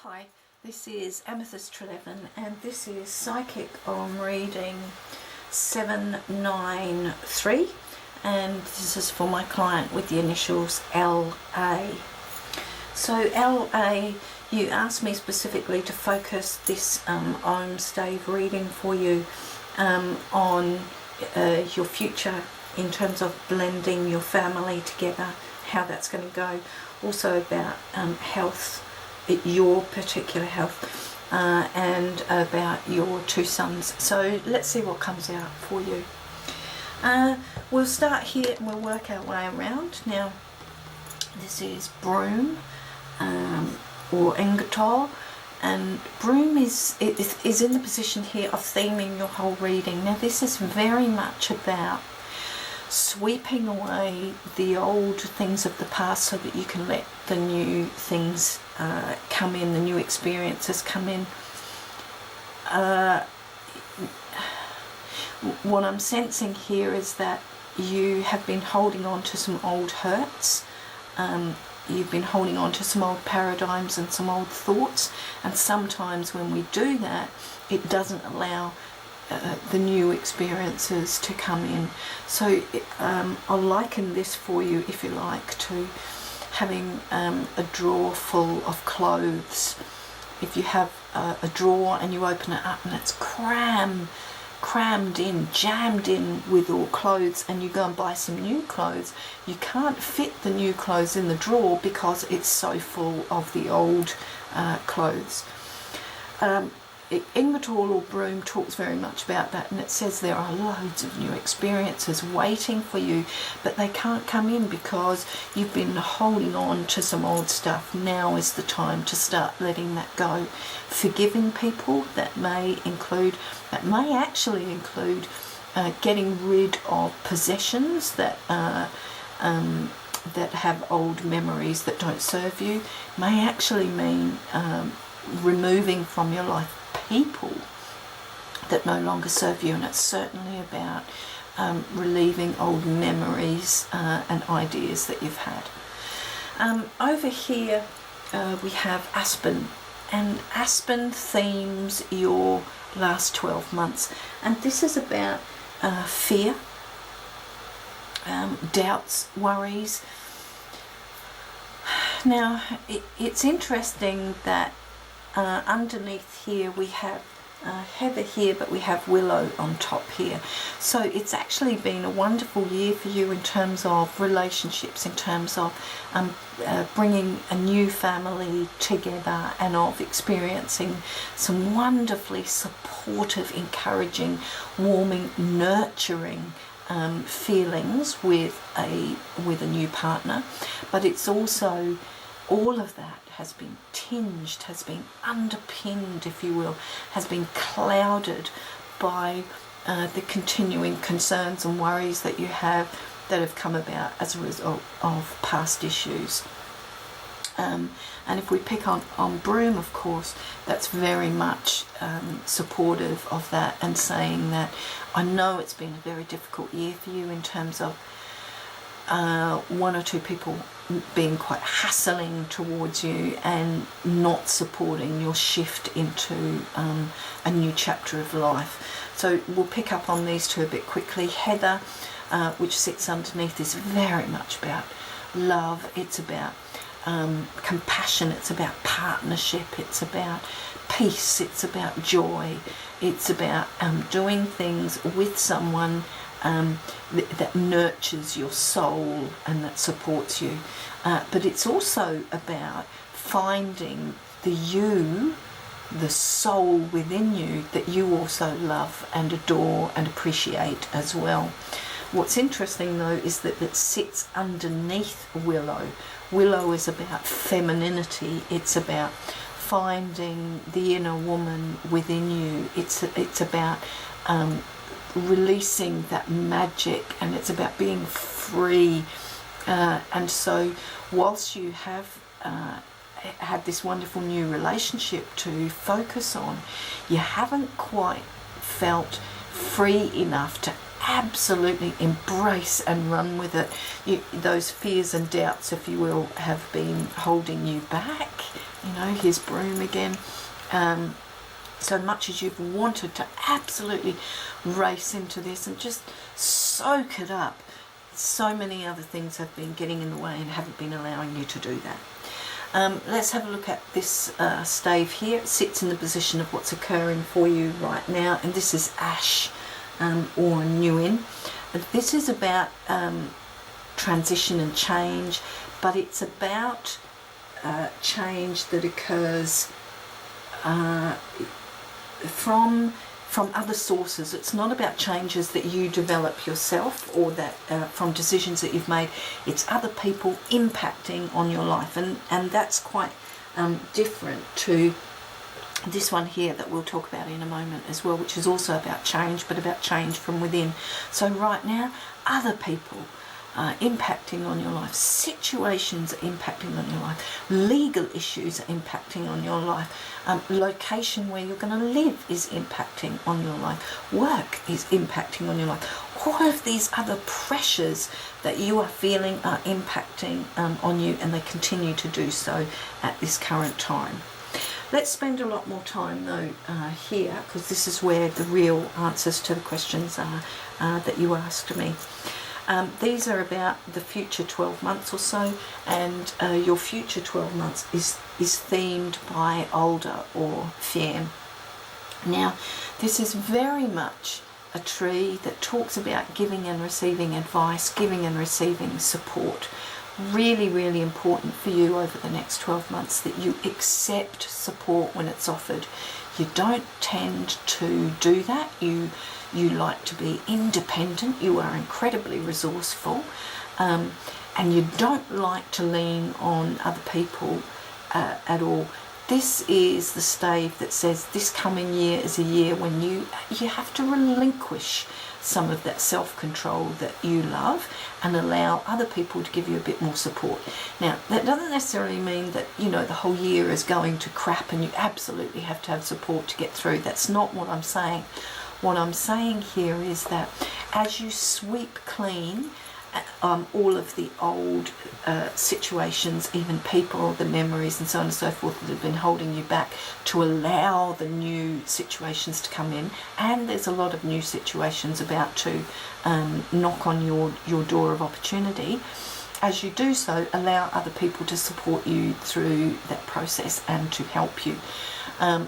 Hi, this is Amethyst 11 and this is Psychic on reading 793, and this is for my client with the initials LA. So LA, you asked me specifically to focus this Ogham stave reading for you on your future in terms of blending your family together, how that's going to go. Also about health, your particular health, and about your two sons. So let's see what comes out for you. We'll start here and we'll work our way around. Now this is broom or engatol, and broom is in the position here of theming your whole reading. Now this is very much about sweeping away the old things of the past so that you can let the new things come in, the new experiences come in. What I'm sensing here is that you have been holding on to some old hurts, you've been holding on to some old paradigms and some old thoughts, and sometimes when we do that, it doesn't allow the new experiences to come in. So I'll liken this for you, if you like, to having a drawer full of clothes. If you have a drawer and you open it up and it's crammed in, jammed in with all clothes, and you go and buy some new clothes, you can't fit the new clothes in the drawer because it's so full of the old clothes. Engatol or broom talks very much about that, and it says there are loads of new experiences waiting for you, but they can't come in because you've been holding on to some old stuff. Now is the time to start letting that go. Forgiving people, that may actually include getting rid of possessions that have old memories that don't serve you. May actually mean removing from your life people that no longer serve you, and it's certainly about relieving old memories and ideas that you've had. Over here we have Aspen, and Aspen themes your last 12 months, and this is about fear, doubts, worries. Now it's interesting that underneath here we have heather here, but we have willow on top here. So it's actually been a wonderful year for you in terms of relationships, in terms of bringing a new family together, and of experiencing some wonderfully supportive, encouraging, warming, nurturing feelings with a new partner. But it's also, all of that has been tinged, has been underpinned, if you will, has been clouded by the continuing concerns and worries that you have, that have come about as a result of past issues. And if we pick on broom, of course, that's very much supportive of that, and saying that I know it's been a very difficult year for you in terms of one or two people being quite hassling towards you and not supporting your shift into a new chapter of life. So we'll pick up on these two a bit quickly. Heather, which sits underneath, is very much about love. It's about compassion. It's about partnership. It's about peace. It's about joy. It's about doing things with someone that nurtures your soul and that supports you. But it's also about finding the soul within you that you also love and adore and appreciate as well. What's interesting though is that it sits underneath willow. Willow is about femininity. It's about finding the inner woman within you. It's about releasing that magic, and it's about being free. And so whilst you have had this wonderful new relationship to focus on, you haven't quite felt free enough to absolutely embrace and run with it. Those fears and doubts, if you will, have been holding you back. You know, here's broom again. So much as you've wanted to absolutely race into this and just soak it up, so many other things have been getting in the way and haven't been allowing you to do that. Let's have a look at this stave here. It sits in the position of what's occurring for you right now, and this is ash or Nguyen. This is about transition and change, but it's about change that occurs from other sources. It's not about changes that you develop yourself or that from decisions that you've made. It's other people impacting on your life, and that's quite different to this one here that we'll talk about in a moment as well, which is also about change, but about change from within. So right now, other people impacting on your life, situations are impacting on your life, legal issues are impacting on your life, location where you're going to live is impacting on your life, work is impacting on your life. All of these other pressures that you are feeling are impacting on you, and they continue to do so at this current time. Let's spend a lot more time though here, because this is where the real answers to the questions are that you asked me. These are about the future 12 months or so, and your future 12 months is themed by Alder or Fiam. Now, this is very much a tree that talks about giving and receiving advice, giving and receiving support. Really, really important for you over the next 12 months that you accept support when it's offered. You don't tend to do that. You like to be independent. You are incredibly resourceful, and you don't like to lean on other people at all. This is the stave that says this coming year is a year when you have to relinquish some of that self-control that you love and allow other people to give you a bit more support. Now, that doesn't necessarily mean that, you know, the whole year is going to crap and you absolutely have to have support to get through. That's not what I'm saying. What I'm saying here is that as you sweep clean all of the old situations, even people, the memories and so on and so forth that have been holding you back, to allow the new situations to come in, and there's a lot of new situations about to knock on your door of opportunity. As you do so, allow other people to support you through that process and to help you.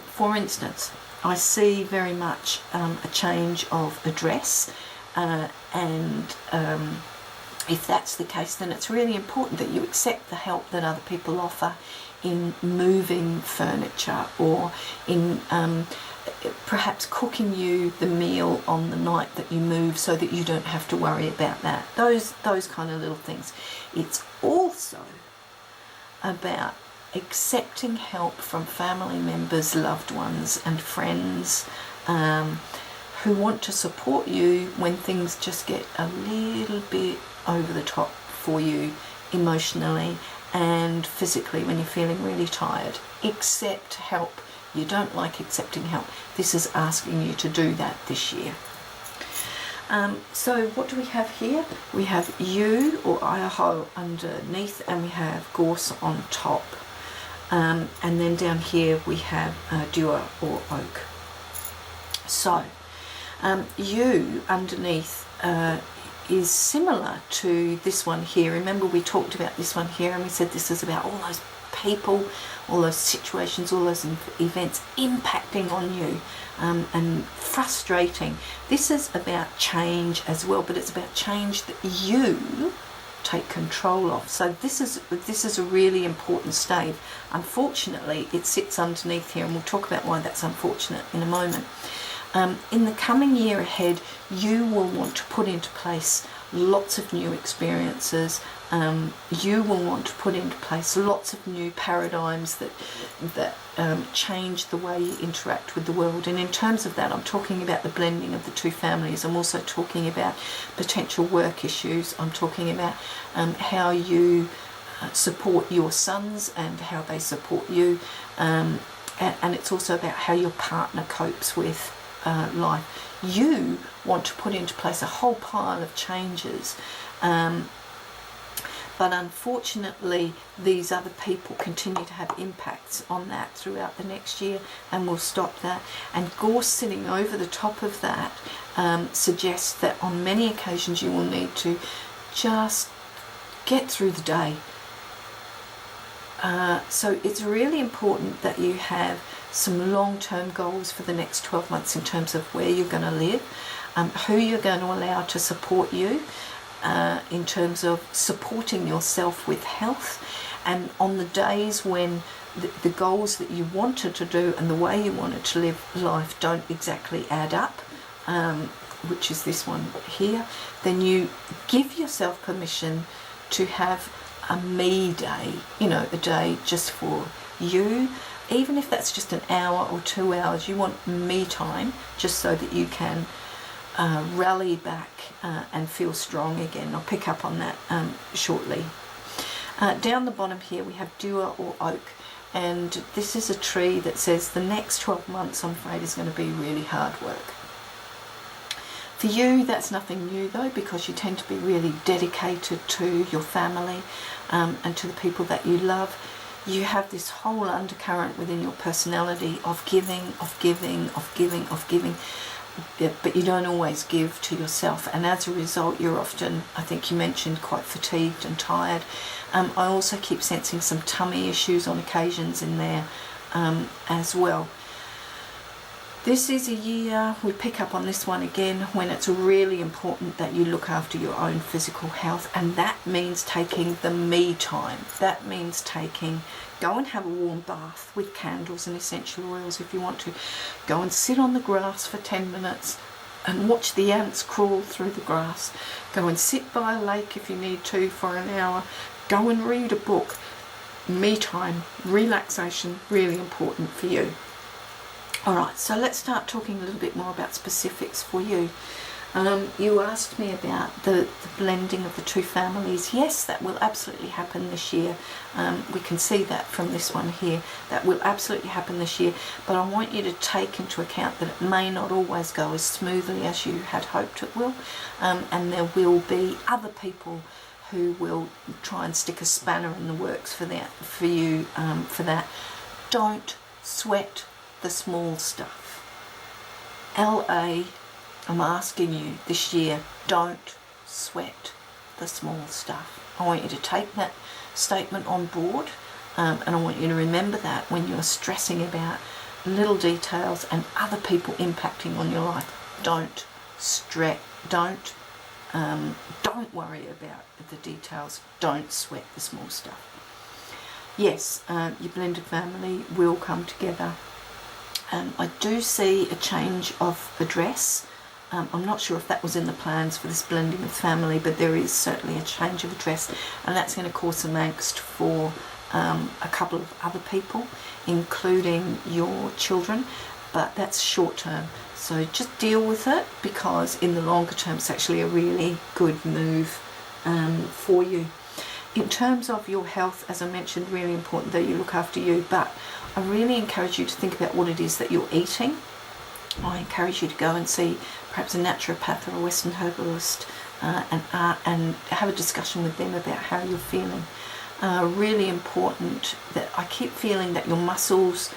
For instance, I see very much a change of address, and if that's the case, then it's really important that you accept the help that other people offer in moving furniture, or in perhaps cooking you the meal on the night that you move so that you don't have to worry about that. Those kind of little things. It's also about accepting help from family members, loved ones and friends who want to support you when things just get a little bit over the top for you emotionally and physically, when you're feeling really tired. Accept help. You don't like accepting help. This is asking you to do that this year. So what do we have here? We have yew or Idaho underneath, and we have gorse on top. And then down here we have dewar or oak. So yew underneath is similar to this one here. Remember, we talked about this one here, and we said this is about all those people, all those situations, all those events impacting on you and frustrating. This is about change as well, but it's about change that you take control of. So this is a really important stave. Unfortunately, it sits underneath here, and we'll talk about why that's unfortunate in a moment. In the coming year ahead, you will want to put into place lots of new experiences. You will want to put into place lots of new paradigms that change the way you interact with the world. And in terms of that, I'm talking about the blending of the two families. I'm also talking about potential work issues. I'm talking about how you support your sons and how they support you. And it's also about how your partner copes with life. You want to put into place a whole pile of changes, but unfortunately these other people continue to have impacts on that throughout the next year, and will stop that. And Gorse sitting over the top of that suggests that on many occasions you will need to just get through the day. So it's really important that you have some long-term goals for the next 12 months in terms of where you're going to live, who you're going to allow to support you, in terms of supporting yourself with health, and on the days when the goals that you wanted to do and the way you wanted to live life don't exactly add up, which is this one here, then you give yourself permission to have a me day, you know, a day just for you. Even if that's just an hour or 2 hours, you want me time, just so that you can rally back and feel strong again. I'll pick up on that shortly. Down the bottom here we have Dewar or Oak, and this is a tree that says the next 12 months, I'm afraid, is going to be really hard work. For you, that's nothing new though, because you tend to be really dedicated to your family and to the people that you love. You have this whole undercurrent within your personality of giving, of giving, of giving, of giving, but you don't always give to yourself, and as a result you're often, I think you mentioned, quite fatigued and tired. I also keep sensing some tummy issues on occasions in there as well. This is a year, we pick up on this one again, when it's really important that you look after your own physical health, and that means taking the me time. That means go and have a warm bath with candles and essential oils if you want to. Go and sit on the grass for 10 minutes and watch the ants crawl through the grass. Go and sit by a lake if you need to for an hour. Go and read a book. Me time, relaxation, really important for you. Alright, so let's start talking a little bit more about specifics for you. You asked me about the blending of the two families. Yes, that will absolutely happen this year. We can see that from this one here. That will absolutely happen this year, but I want you to take into account that it may not always go as smoothly as you had hoped it will, and there will be other people who will try and stick a spanner in the works for that, for you, for that. Don't sweat the small stuff. LA, I'm asking you this year, don't sweat the small stuff. I want you to take that statement on board, and I want you to remember that when you're stressing about little details and other people impacting on your life. Don't worry about the details. Don't sweat the small stuff. Yes, your blended family will come together. I do see a change of address. I'm not sure if that was in the plans for this blending of family, but there is certainly a change of address, and that's going to cause some angst for a couple of other people, including your children, but that's short term. So just deal with it, because in the longer term it's actually a really good move for you. In terms of your health, as I mentioned, really important that you look after you, but I really encourage you to think about what it is that you're eating. I encourage you to go and see perhaps a naturopath or a Western herbalist and have a discussion with them about how you're feeling. Really important that I keep feeling that your muscles,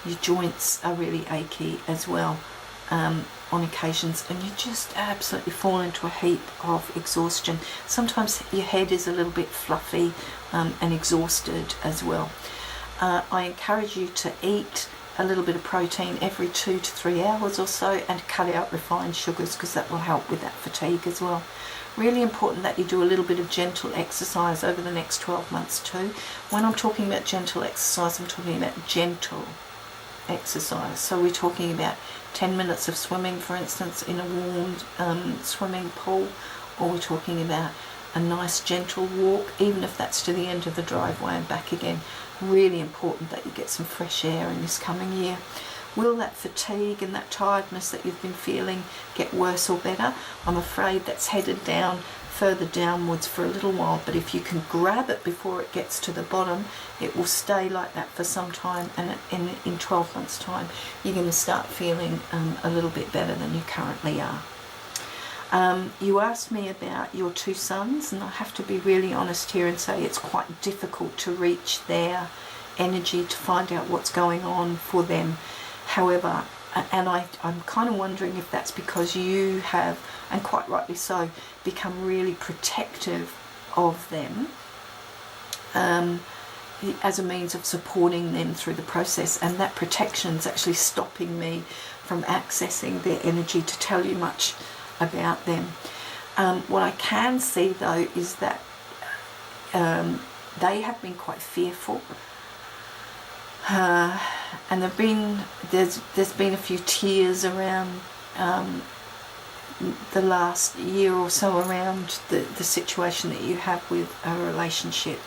your joints are really achy as well on occasions, and you just absolutely fall into a heap of exhaustion. Sometimes your head is a little bit fluffy and exhausted as well. I encourage you to eat a little bit of protein every 2 to 3 hours or so, and cut out refined sugars, because that will help with that fatigue as well. Really important that you do a little bit of gentle exercise over the next 12 months too. When I'm talking about gentle exercise, I'm talking about gentle exercise. So we're talking about 10 minutes of swimming, for instance, in a warm swimming pool, or we're talking about a nice gentle walk, even if that's to the end of the driveway and back again. Really important that you get some fresh air in this coming year. Will that fatigue and that tiredness that you've been feeling get worse or better? I'm afraid that's headed down, further downwards for a little while, but if you can grab it before it gets to the bottom, it will stay like that for some time, and in 12 months time you're going to start feeling a little bit better than you currently are. You asked me about your 2 sons, and I have to be really honest here and say it's quite difficult to reach their energy to find out what's going on for them. However, and I'm kind of wondering if that's because you have, and quite rightly so, become really protective of them as a means of supporting them through the process, and that protection's actually stopping me from accessing their energy to tell you much about them. What I can see though is that they have been quite fearful, and there's been a few tears around the last year or so around the situation that you have with a relationship.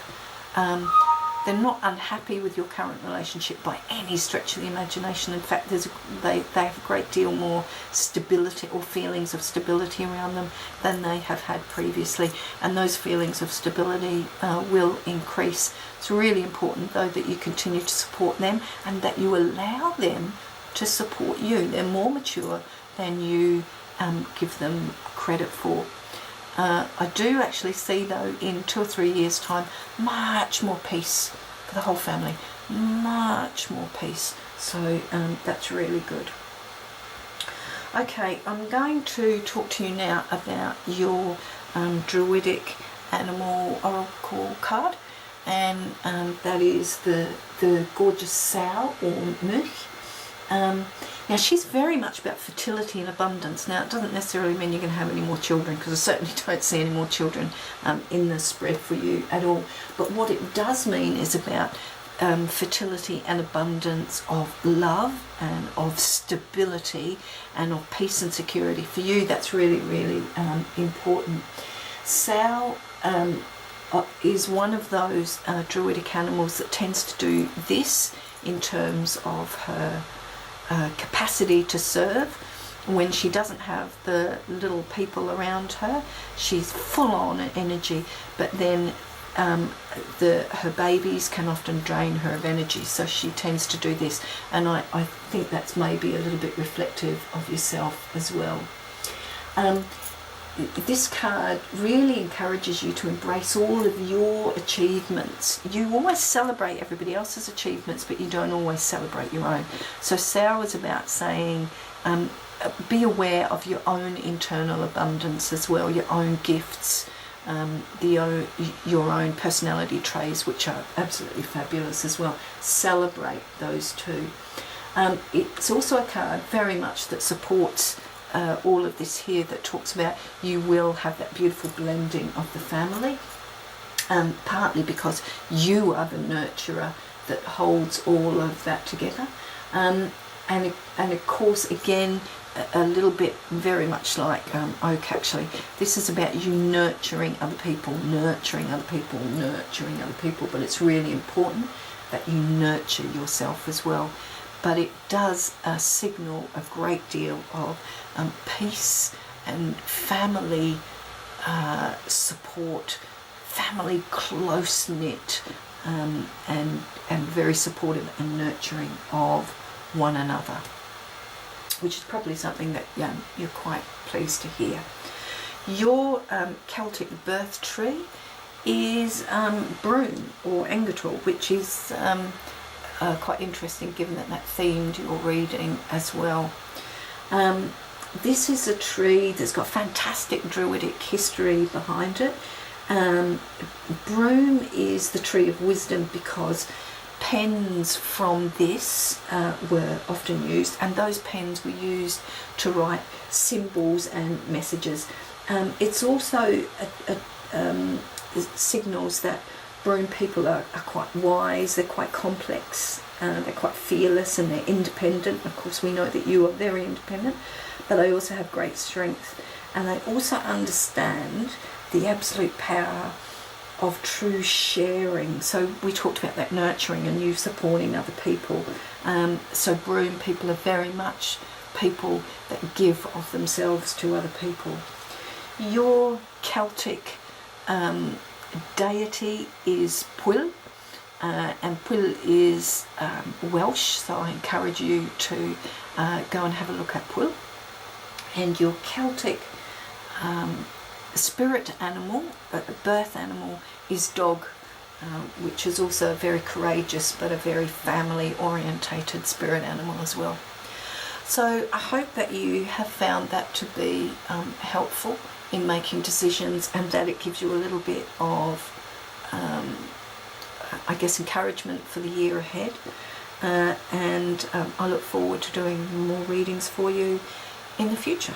They're not unhappy with your current relationship by any stretch of the imagination. In fact, they have a great deal more stability or feelings of stability around them than they have had previously, and those feelings of stability will increase. It's really important though that you continue to support them and that you allow them to support you. They're more mature than you give them credit for. I do actually see though in 2 or 3 years time much more peace for the whole family, much more peace, so that's really good. Okay, I'm going to talk to you now about your druidic animal oracle card, and that is the gorgeous sow or Much. Now she's very much about fertility and abundance. Now it doesn't necessarily mean you're going to have any more children, because I certainly don't see any more children in the spread for you at all. But what it does mean is about fertility and abundance of love and of stability and of peace and security. For you that's really, really important. Sow is one of those druidic animals that tends to do this in terms of her capacity to serve. When she doesn't have the little people around her, she's full on energy, but then her babies can often drain her of energy, so she tends to do this, and I think that's maybe a little bit reflective of yourself as well. This card really encourages you to embrace all of your achievements. You always celebrate everybody else's achievements, but you don't always celebrate your own. So Sow is about saying, be aware of your own internal abundance as well, your own gifts, your own personality traits, which are absolutely fabulous as well. Celebrate those too. It's also a card very much that supports all of this here, that talks about you will have that beautiful blending of the family, partly because you are the nurturer that holds all of that together, and of course again a little bit very much like Oak actually, this is about you nurturing other people, but it's really important that you nurture yourself as well. But it does signal a great deal of peace and family support, family close-knit, and very supportive and nurturing of one another, which is probably something that you're quite pleased to hear. Your Celtic birth tree is Broom or Engatrol, which is quite interesting given that themed your reading as well. This is a tree that's got fantastic druidic history behind it. Broom is the tree of wisdom because pens from this were often used, and those pens were used to write symbols and messages. It's also signals that Broom people are quite wise, they're quite complex, they're quite fearless, and they're independent. Of course we know that you are very independent, but they also have great strength, and they also understand the absolute power of true sharing. So we talked about that nurturing and you supporting other people. So broom people are very much people that give of themselves to other people. Your Celtic deity is Pwyll, and Pwyll is Welsh, so I encourage you to go and have a look at Pwyll. And your Celtic spirit animal, birth animal, is dog, which is also a very courageous but a very family orientated spirit animal as well. So I hope that you have found that to be helpful in making decisions, and that it gives you a little bit of I guess encouragement for the year ahead, and I look forward to doing more readings for you in the future.